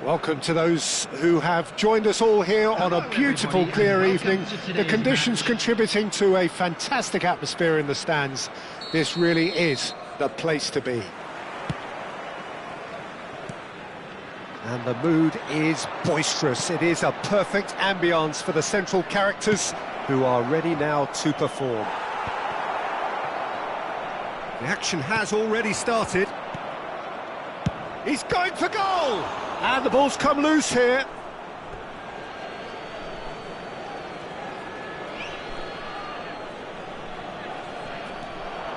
Welcome to those who have joined us all here on a beautiful, clear evening. The conditions contributing to a fantastic atmosphere in the stands. This really is the place to be. And the mood is boisterous. It is a perfect ambience for the central characters who are ready now to perform. The action has already started. He's going for goal! And the ball's come loose here.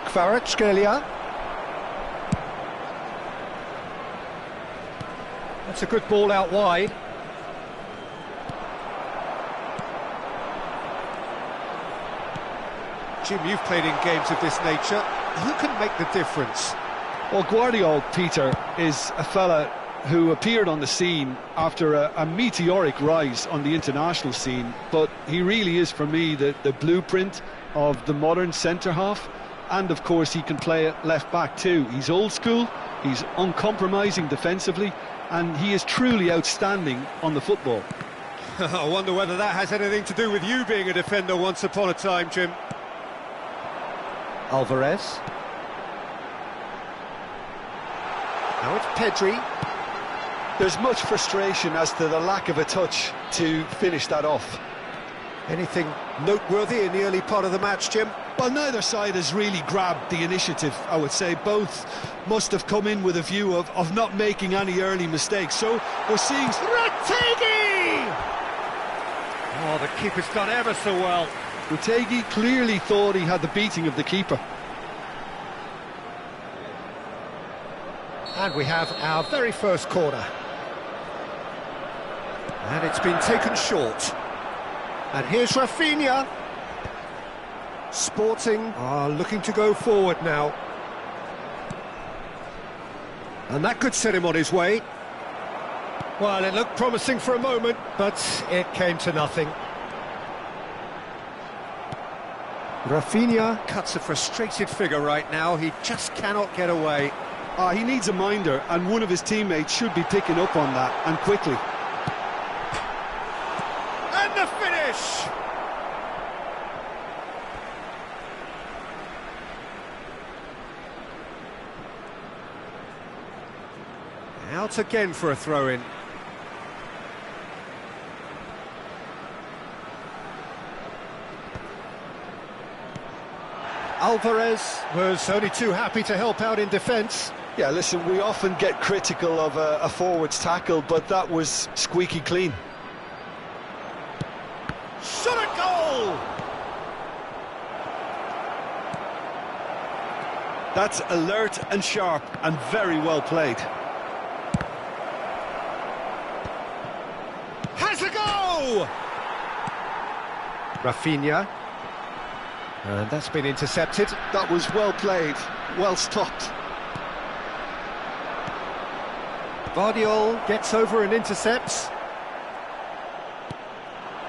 Kvaratskhelia. That's a good ball out wide. Jim, you've played in games of this nature. Who can make the difference? Well, Guardiola, Peter, is a fella who appeared on the scene after a meteoric rise on the international scene, but he really is, for me, the blueprint of the modern centre-half, and of course he can play at left-back too. He's old school, he's uncompromising defensively, and he is truly outstanding on the football. I wonder whether that has anything to do with you being a defender once upon a time, Jim. Alvarez. Now it's Pedri. There's much frustration as to the lack of a touch to finish that off. Anything noteworthy in the early part of the match, Jim? Well, neither side has really grabbed the initiative, I would say. Both must have come in with a view of not making any early mistakes. So we're seeing... Retegui! Oh, the keeper's done ever so well. Retegui clearly thought he had the beating of the keeper. And we have our very first corner. And it's been taken short. And here's Rafinha. Sporting are looking to go forward now. And that could set him on his way. Well, it looked promising for a moment, but it came to nothing. Rafinha cuts a frustrated figure right now. He just cannot get away. He needs a minder, and one of his teammates should be picking up on that, and quickly. And the finish! Out again for a throw-in. Alvarez was only too happy to help out in defence. Yeah, listen, we often get critical of a forward's tackle, but that was squeaky clean. Shot a goal! That's alert and sharp and very well played. Has a go! Rafinha. And that's been intercepted. That was well played, well stopped. Vardiol gets over and intercepts.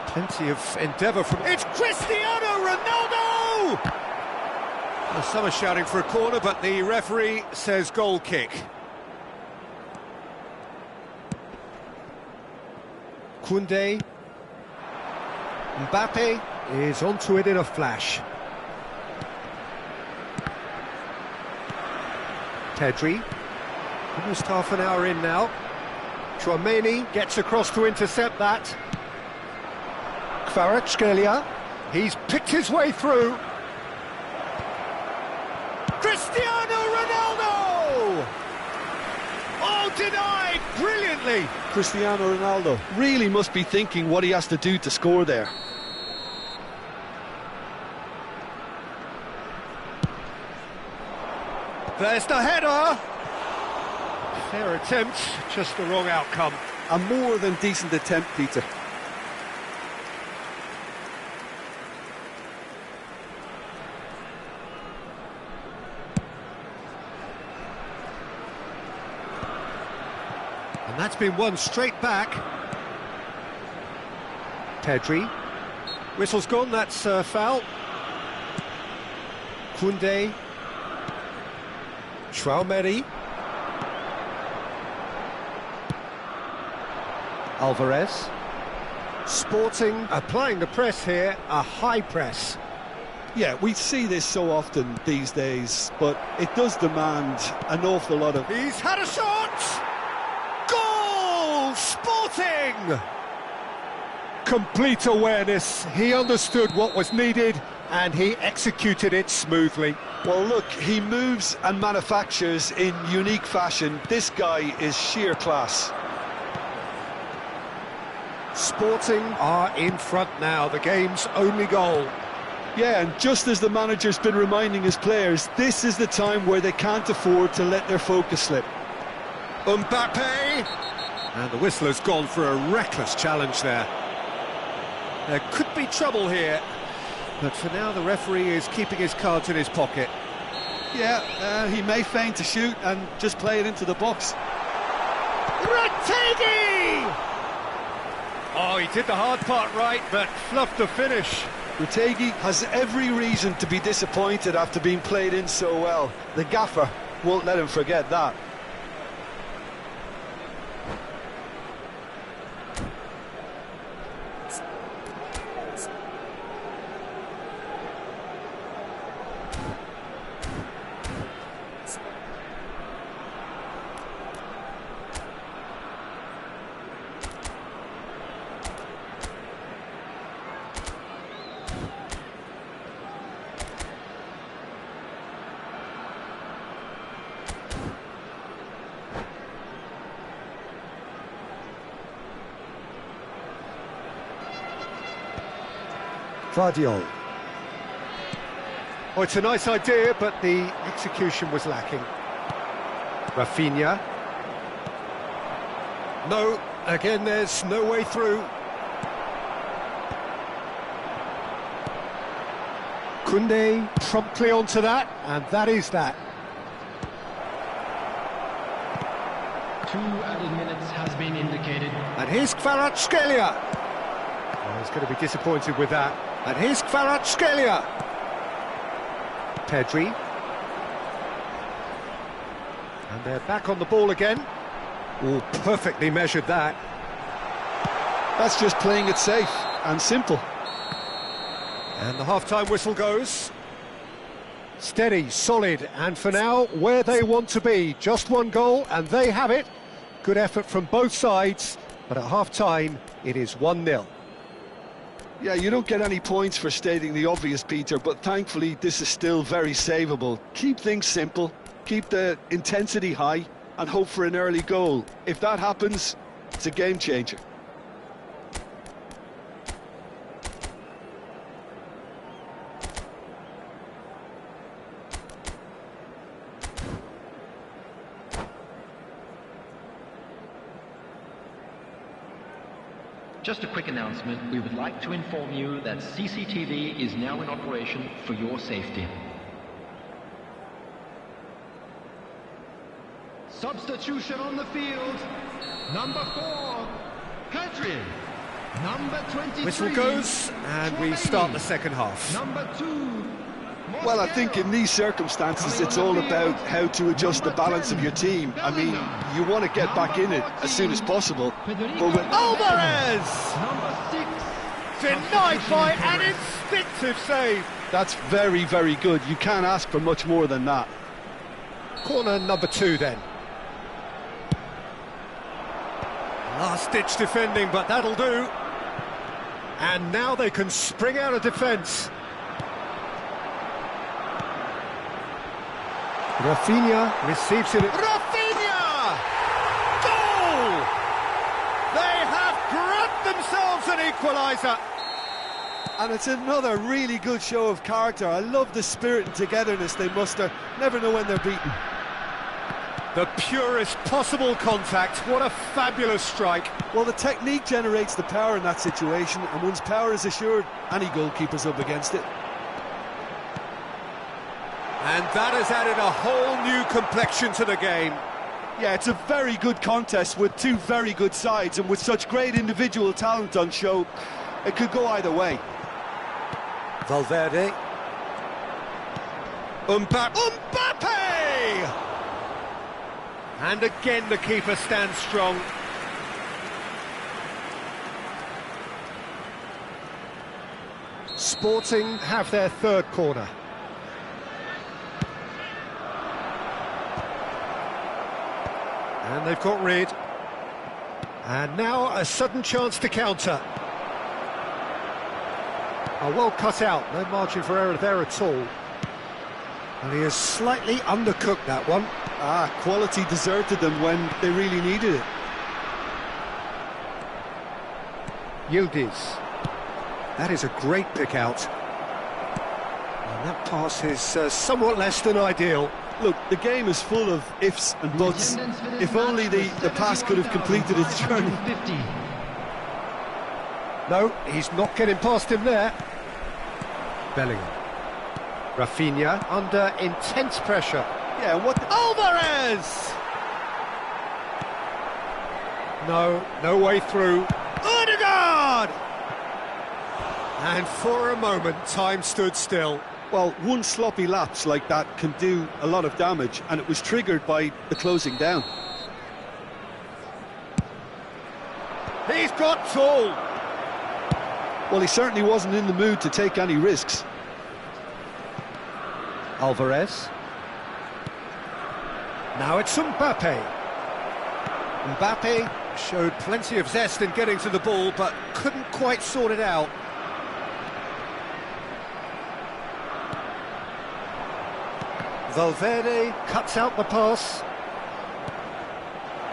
Plenty of endeavour from... It's Cristiano Ronaldo! Well, some are shouting for a corner, but the referee says goal kick. Koundé. Mbappe is onto it in a flash. Pedri. Almost half an hour in now. Tchouaméni gets across to intercept that. Kvaratskhelia. He's picked his way through. Cristiano Ronaldo! Oh, denied brilliantly. Cristiano Ronaldo really must be thinking what he has to do to score there. There's the header. Fair attempt, just the wrong outcome. A more than decent attempt, Peter. And that's been won straight back. Pedri. Whistle's gone, that's foul. Koundé. Alvarez. Sporting applying the press here, a high press. Yeah, we see this so often these days, but it does demand an awful lot of... He's had a shot! Goal! Sporting! Complete awareness. He understood what was needed and he executed it smoothly. Well, look, he moves and manufactures in unique fashion. This guy is sheer class. Sporting are in front now, the game's only goal. Yeah, and just as the manager's been reminding his players, this is the time where they can't afford to let their focus slip. Mbappe! And the whistler's gone for a reckless challenge there. There could be trouble here, but for now the referee is keeping his cards in his pocket. Yeah, he may feign to shoot and just play it into the box. Retegui! Oh, he did the hard part right, but fluffed the finish. Retegui has every reason to be disappointed after being played in so well. The gaffer won't let him forget that. Vardiol. Oh, it's a nice idea, but the execution was lacking. Rafinha. No, again, there's no way through. Koundé promptly onto that, and that is that. 2 added minutes has been indicated. And here's Kvaratskhelia. Oh, he's going to be disappointed with that. And here's Kvaratskhelia. Pedri. And they're back on the ball again. Oh, perfectly measured that. That's just playing it safe and simple. And the half-time whistle goes. Steady, solid, and for now, where they want to be. Just one goal, and they have it. Good effort from both sides, but at half-time, it is 1-0. Yeah, you don't get any points for stating the obvious, Peter, but thankfully this is still very savable. Keep things simple, keep the intensity high, and hope for an early goal. If that happens, it's a game changer. Just a quick announcement. We would like to inform you that CCTV is now in operation for your safety. Substitution on the field. Number 4, Pedri. Number 23. Whistle goes, and we start the second half. Number 2. Well, I think in these circumstances it's all about how to adjust the balance of your team. I mean, you want to get back in it as soon as possible. But when Alvarez! Number 6. Denied by an instinctive save. That's very, very good. You can't ask for much more than that. Corner number 2 then. Last-ditch defending, but that'll do. And now they can spring out of defence. Rafinha receives it. Rafinha! Goal! They have grabbed themselves an equaliser. And it's another really good show of character. I love the spirit and togetherness they muster. Never know when they're beaten. The purest possible contact. What a fabulous strike. Well, the technique generates the power in that situation, and once power is assured, any goalkeeper's up against it. And that has added a whole new complexion to the game. Yeah, it's a very good contest with two very good sides, and with such great individual talent on show, it could go either way. Valverde. Mbappe! And again the keeper stands strong. Sporting have their third corner. And they've got rid. And now a sudden chance to counter. Oh, well cut out, no margin for error there at all. And he has slightly undercooked that one. Quality deserted them when they really needed it. Yildiz. That is a great pick out. And that pass is somewhat less than ideal. Look, the game is full of ifs and buts. If only the pass could have completed its journey. No, he's not getting past him there. Bellingham. Rafinha under intense pressure. Yeah, what? Alvarez! No way through. Odegaard! And for a moment, time stood still. Well, one sloppy lapse like that can do a lot of damage, and it was triggered by the closing down. He's got tall. Well, he certainly wasn't in the mood to take any risks. Alvarez. Now it's Mbappe. Mbappe showed plenty of zest in getting to the ball, but couldn't quite sort it out. Valverde cuts out the pass.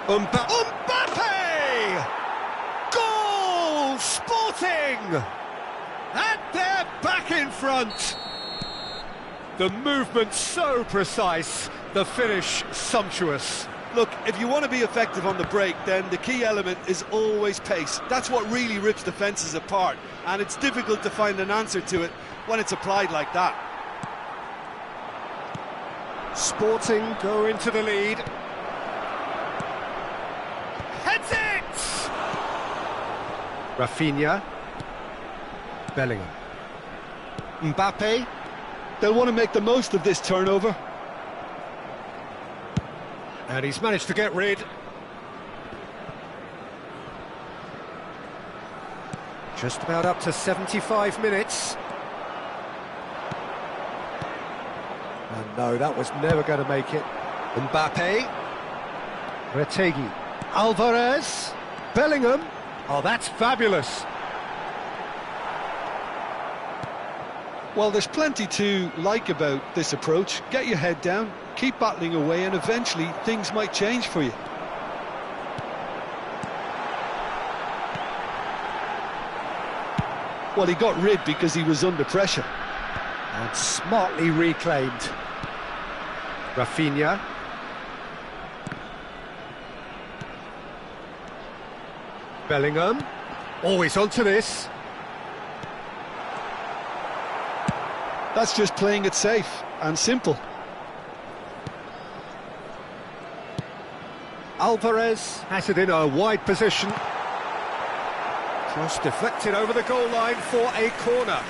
Mbappe! Goal! Sporting! And they're back in front. The movement so precise, the finish sumptuous. Look, if you want to be effective on the break, then the key element is always pace. That's what really rips defences apart, and it's difficult to find an answer to it when it's applied like that. Sporting go into the lead. Heads it! Rafinha. Bellingham. Mbappe. They'll want to make the most of this turnover. And he's managed to get rid. Just about up to 75 minutes. And no, that was never going to make it. Mbappe. Retegi. Alvarez. Bellingham. Oh, that's fabulous. Well, there's plenty to like about this approach. Get your head down, keep battling away, and eventually things might change for you. Well, he got rid because he was under pressure. And smartly reclaimed. Rafinha. Bellingham. Always onto this. That's just playing it safe and simple. Alvarez has it in a wide position. Cross deflected over the goal line for a corner.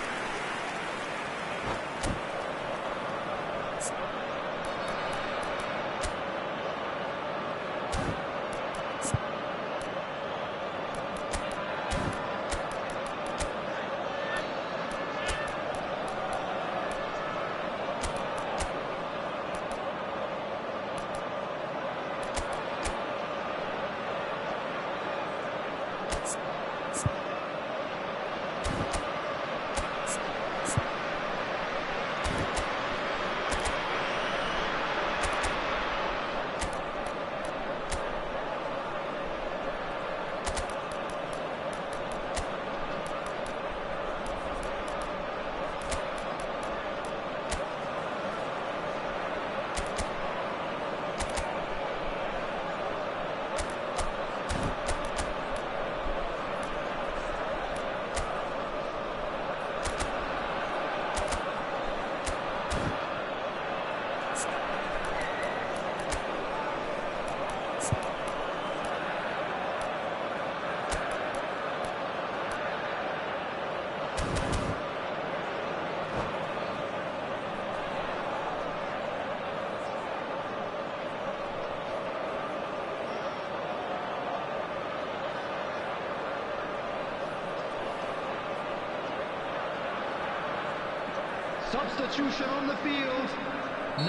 Substitution on the field.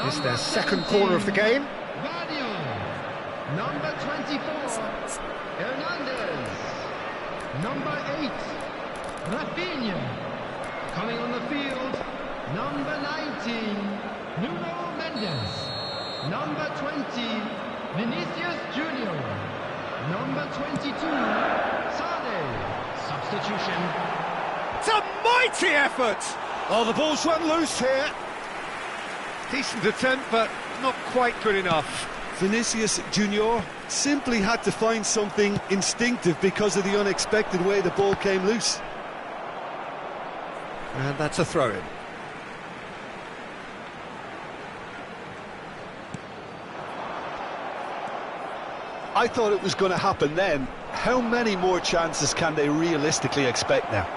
It's their second corner of the game. Radio. Number 24, Hernandez. Number 8, Rafinha. Coming on the field, number 19, Nuno Mendes. Number 20, Vinicius Junior. Number 22, Sane. Substitution. It's a mighty effort! Oh, the ball's run loose here. Decent attempt, but not quite good enough. Vinicius Junior simply had to find something instinctive because of the unexpected way the ball came loose. And that's a throw-in. I thought it was going to happen then. How many more chances can they realistically expect now?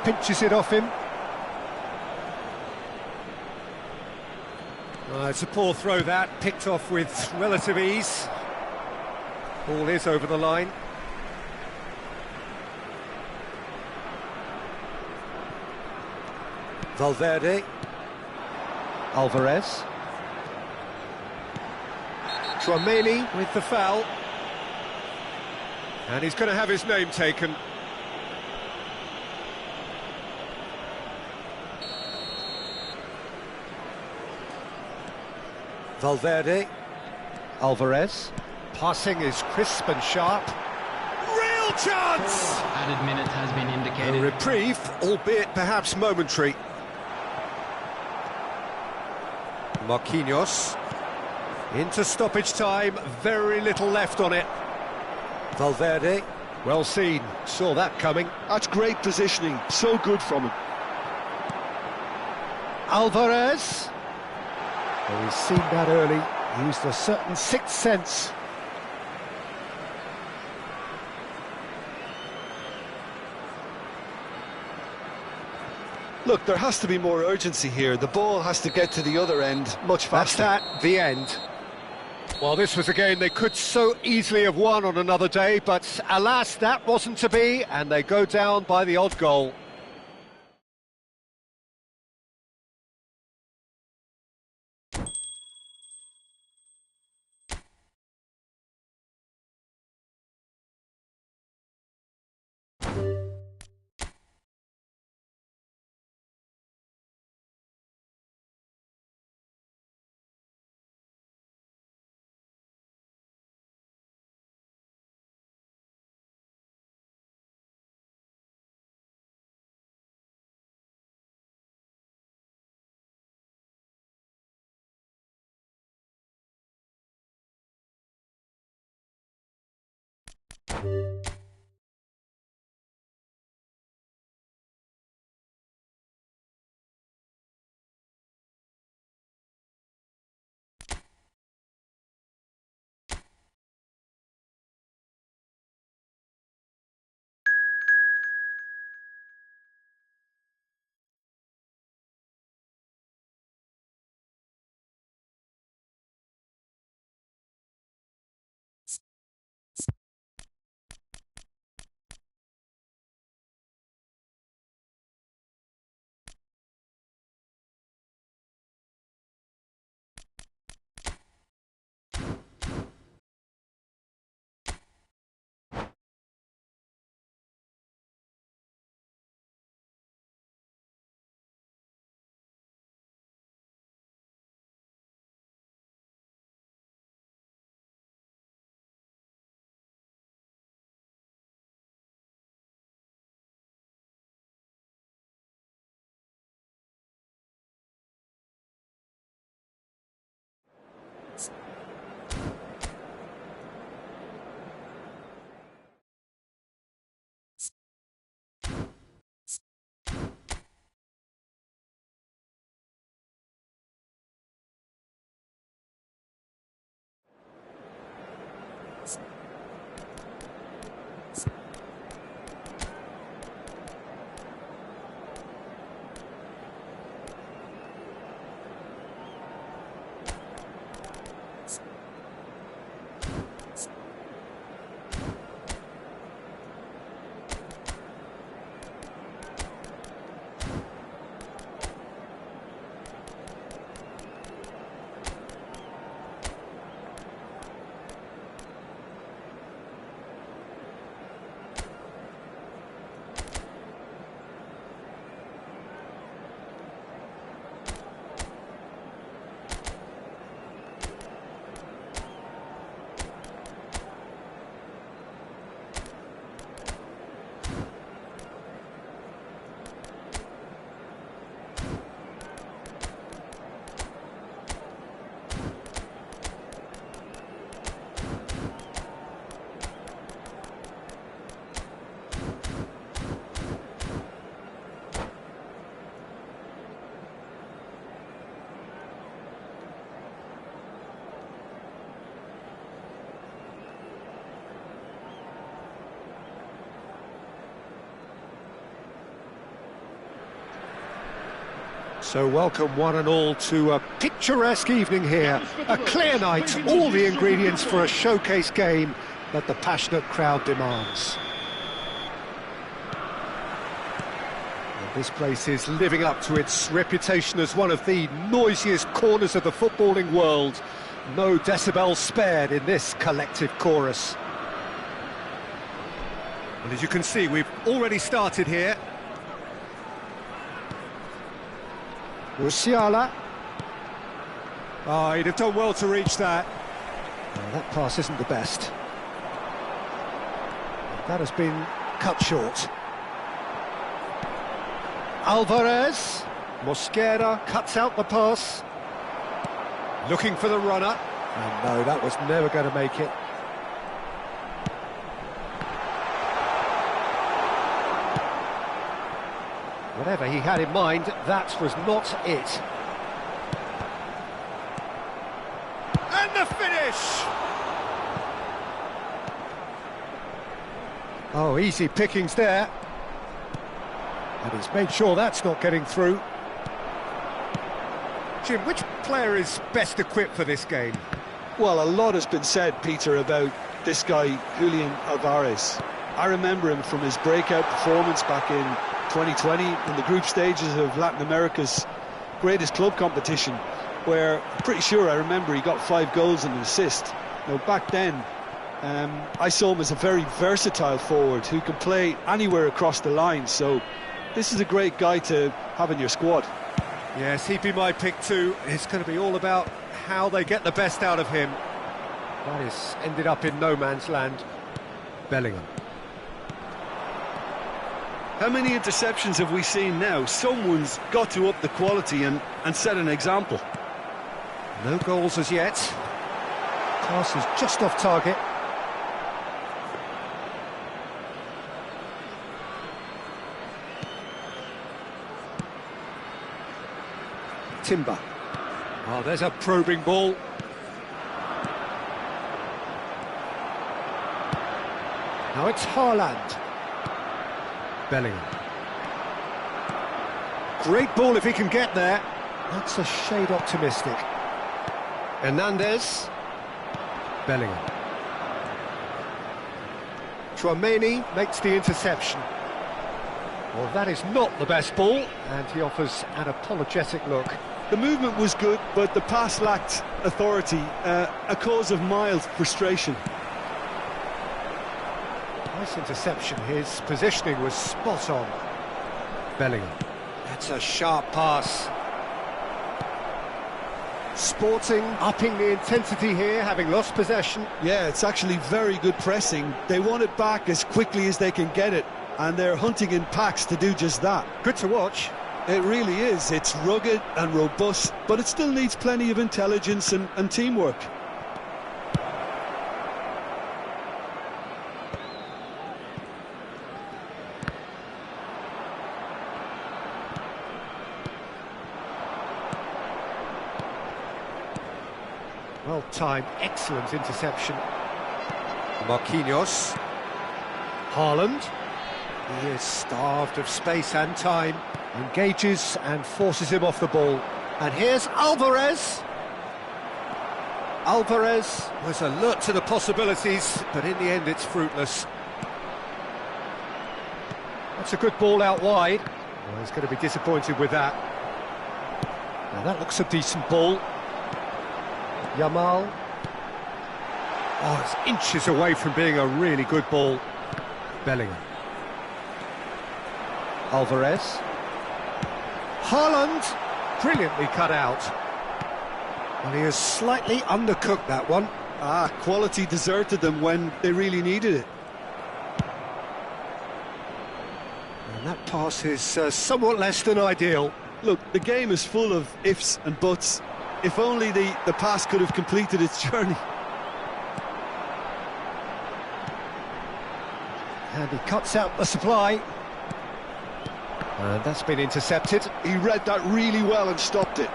Pinches it off him. It's a poor throw that, picked off with relative ease. Ball is over the line. Valverde. Alvarez. Tchouaméni with the foul. And he's going to have his name taken. Valverde. Alvarez. Passing is crisp and sharp. Real chance! Added minute has been indicated. A reprieve, albeit perhaps momentary. Marquinhos. Into stoppage time, very little left on it. Valverde. Well seen, saw that coming. That's great positioning, so good from him. Alvarez. Well, he's seen that early, used a certain sixth sense. Look, there has to be more urgency here. The ball has to get to the other end much faster. That's that, the end. Well, this was a game they could so easily have won on another day, but alas, that wasn't to be, and they go down by the odd goal. So welcome one and all to a picturesque evening here, a clear night, all the ingredients for a showcase game that the passionate crowd demands. And this place is living up to its reputation as one of the noisiest corners of the footballing world. No decibels spared in this collective chorus. And as you can see, we've already started here. Musiala. Oh, he'd have done well to reach that. Oh, that pass isn't the best. That has been cut short. Alvarez. Mosquera cuts out the pass. Looking for the runner. And no, that was never going to make it. Whatever he had in mind, that was not it. And the finish! Oh, easy pickings there. And he's made sure that's not getting through. Jim, which player is best equipped for this game? Well, a lot has been said, Peter, about this guy, Julian Alvarez. I remember him from his breakout performance back in 2020 in the group stages of Latin America's greatest club competition, where I'm pretty sure I remember he got 5 goals and an assist. Now, back then, I saw him as a very versatile forward who can play anywhere across the line, so this is a great guy to have in your squad. Yes, he'd be my pick too. It's going to be all about how they get the best out of him. That is ended up in no man's land. Bellingham. How many interceptions have we seen now? Someone's got to up the quality and set an example. No goals as yet. Pass is just off target. Timber. Oh, there's a probing ball. Now it's Haaland. Bellingham. Great ball if he can get there. That's a shade optimistic. Hernandez. Bellingham. Tchouameni makes the interception. Well, that is not the best ball, and he offers an apologetic look. The movement was good, but the pass lacked authority, a cause of mild frustration. Nice interception. His positioning was spot on. Bellingham. That's a sharp pass. Sporting upping the intensity here, having lost possession. Yeah, it's actually very good pressing. They want it back as quickly as they can get it, and they're hunting in packs to do just that. Good to watch. It really is. It's rugged and robust, but it still needs plenty of intelligence and teamwork. Well-timed, excellent interception. Marquinhos. Haaland. He is starved of space and time. Engages and forces him off the ball. And here's Alvarez. Alvarez was alert to the possibilities, but in the end it's fruitless. That's a good ball out wide. Well, he's going to be disappointed with that. Now that looks a decent ball. Yamal. Oh, it's inches away from being a really good ball. Bellingham. Alvarez. Haaland. Brilliantly cut out. Well, he has slightly undercooked that one. Quality deserted them when they really needed it. And that pass is somewhat less than ideal. Look, the game is full of ifs and buts. If only the pass could have completed its journey. And he cuts out the supply. And that's been intercepted. He read that really well and stopped it.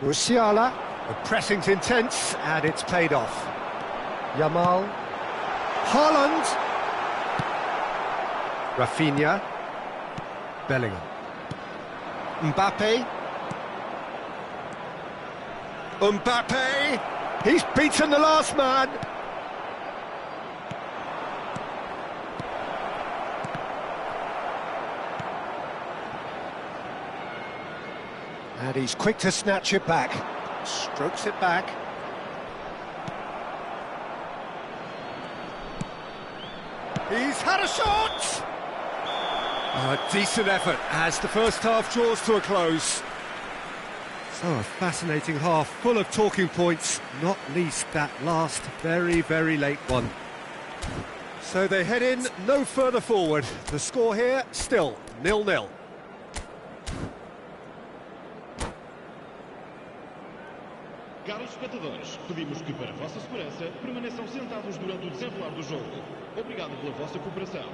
Musiala. The pressing's intense, and it's paid off. Yamal. Haaland. Rafinha. Bellingham. Mbappe. Mbappe! He's beaten the last man! And he's quick to snatch it back. Strokes it back. He's had a shot! A decent effort as the first half draws to a close. So a fascinating half, full of talking points, not least that last very, very late one. So they head in no further forward. The score here, still 0-0. Caros espectadores, pedimos que, para a vossa segurança, permaneçam sentados durante o desenrolar do jogo. Obrigado pela vossa cooperação.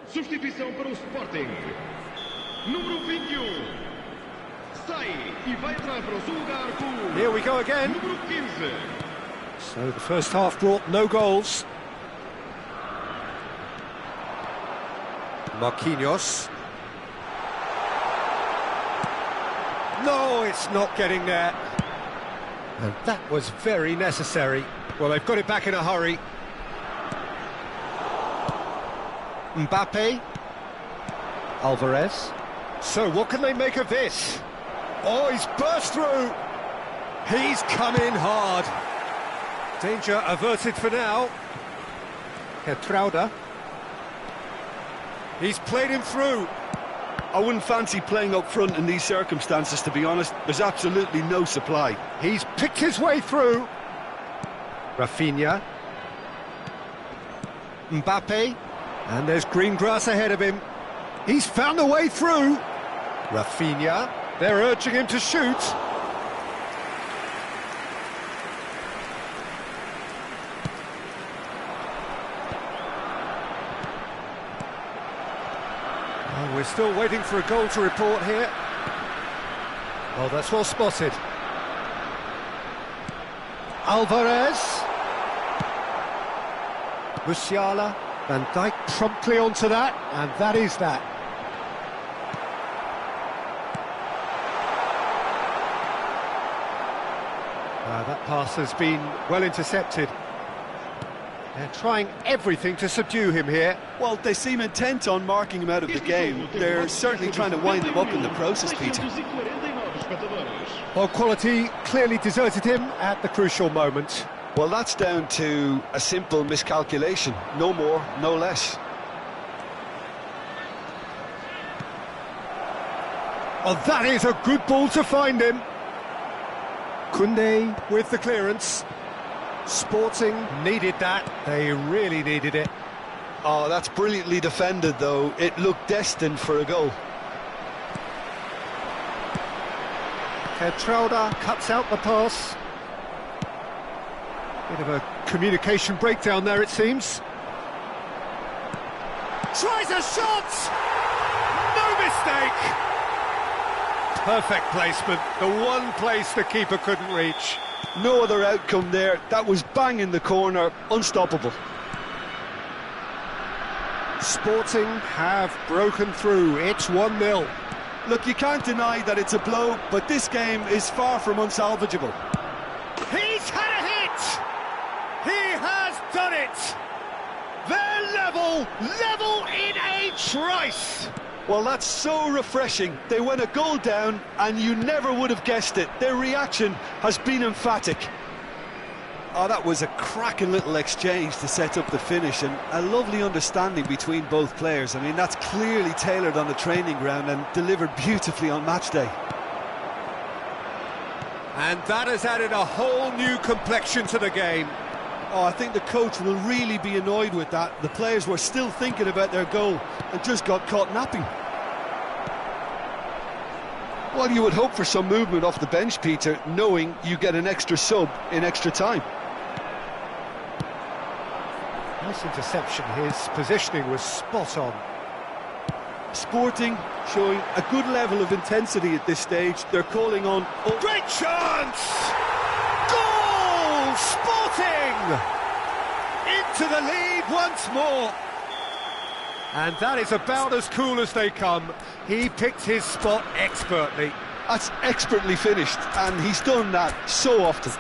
Substituição para o Sporting. Número 21. Sai e vai entrar para o seu lugar com... Here we go again. Número 15. So the first half brought no goals. Marquinhos. No, it's not getting there. And that was very necessary. Well, they've got it back in a hurry. Mbappe. Alvarez. So what can they make of this? Oh, he's burst through. He's come in hard. Danger averted for now. Getrauda. He's played him through. I wouldn't fancy playing up front in these circumstances, to be honest. There's absolutely no supply. He's picked his way through. Rafinha. Mbappe. And there's green grass ahead of him. He's found a way through. Rafinha. They're urging him to shoot. Oh, we're still waiting for a goal to report here. Oh, that's well spotted. Alvarez. Musiala. Van Dijk promptly onto that, and that is that. That pass has been well intercepted. They're trying everything to subdue him here. Well, they seem intent on marking him out of the game. They're certainly trying to wind him up in the process, Peter. Well, quality clearly deserted him at the crucial moment. Well, that's down to a simple miscalculation. No more, no less. Oh, that is a good ball to find him. Koundé with the clearance. Sporting needed that. They really needed it. Oh, that's brilliantly defended, though. It looked destined for a goal. Getrauda cuts out the pass. Bit of a communication breakdown there, it seems. Tries a shot! No mistake! Perfect placement, the one place the keeper couldn't reach. No other outcome there. That was bang in the corner, unstoppable. Sporting have broken through. It's 1-0. Look, you can't deny that it's a blow, but this game is far from unsalvageable. He's had a hit! He has done it! They're level in a trice! Well, that's so refreshing. They went a goal down, and you never would have guessed it. Their reaction has been emphatic. Oh, that was a cracking little exchange to set up the finish, and a lovely understanding between both players. I mean, that's clearly tailored on the training ground and delivered beautifully on match day. And that has added a whole new complexion to the game. Oh, I think the coach will really be annoyed with that. The players were still thinking about their goal and just got caught napping. Well, you would hope for some movement off the bench, Peter, knowing you get an extra sub in extra time. Nice interception. His positioning was spot on. Sporting showing a good level of intensity at this stage. They're calling on... Oh. Great chance! Goal! Sporting! Into the lead once more. And that is about as cool as they come. He picked his spot expertly. That's expertly finished, and he's done that so often.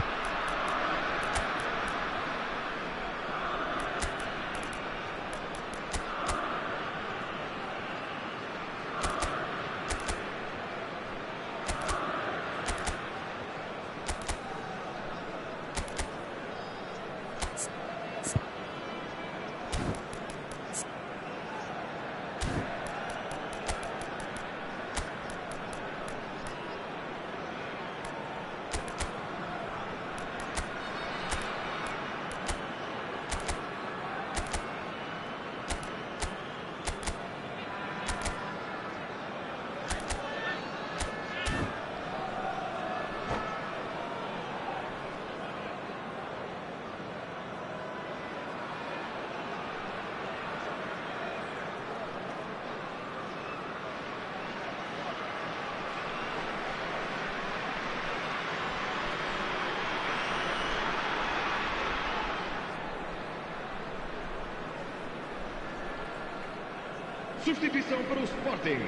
Substituição para o Sporting.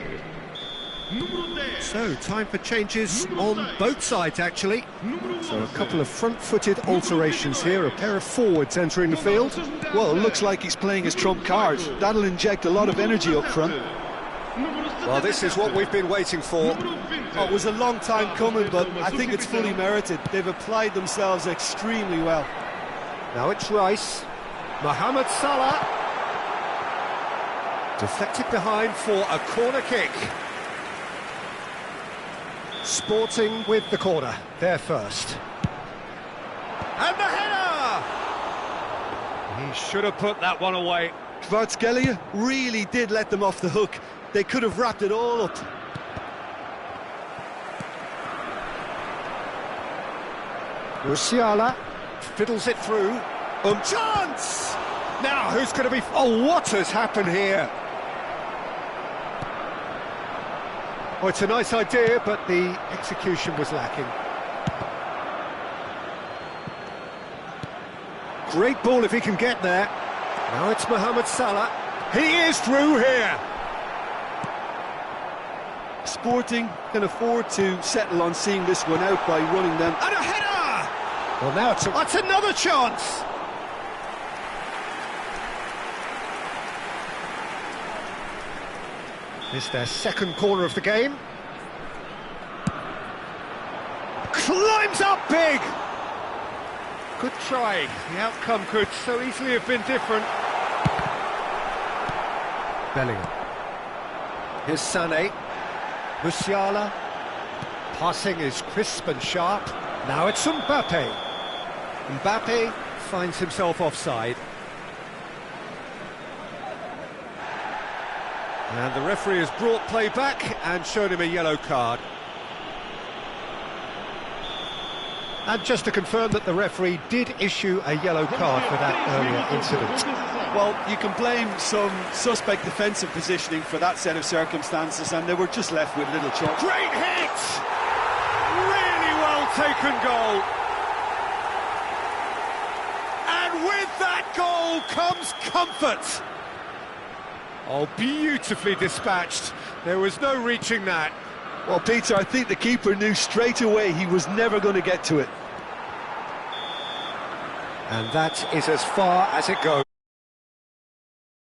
Número 10. So, time for changes on both sides, actually. So, a couple of front-footed alterations here, a pair of forwards entering the field. Well, it looks like he's playing his trump card. That'll inject a lot of energy up front. Well, this is what we've been waiting for. Oh, it was a long time coming, but I think it's fully merited. They've applied themselves extremely well. Now it's Rice. Mohamed Salah. Deflected behind for a corner kick. Sporting with the corner, there first. And the header! He should have put that one away. Kvaratskhelia really did let them off the hook. They could have wrapped it all up. Musiala fiddles it through. Chance! Now, who's going to be... Oh, what has happened here? Oh, it's a nice idea, but the execution was lacking. Great ball if he can get there. Now it's Mohamed Salah. He is through here. Sporting can afford to settle on seeing this one out by running them. And a header! Well, now that's another chance. It's their second corner of the game. Climbs up big! Good try. The outcome could so easily have been different. Bellingham. Here's Sané. Musiala. Passing is crisp and sharp. Now it's Mbappe. Mbappe finds himself offside. And the referee has brought play back and shown him a yellow card. And just to confirm that the referee did issue a yellow card for that earlier incident. Well, you can blame some suspect defensive positioning for that set of circumstances, and they were just left with little choice. Great hit! Really well taken goal. And with that goal comes comfort. Oh, beautifully dispatched. There was no reaching that. Well, Peter, I think the keeper knew straight away he was never going to get to it. And that is as far as it goes.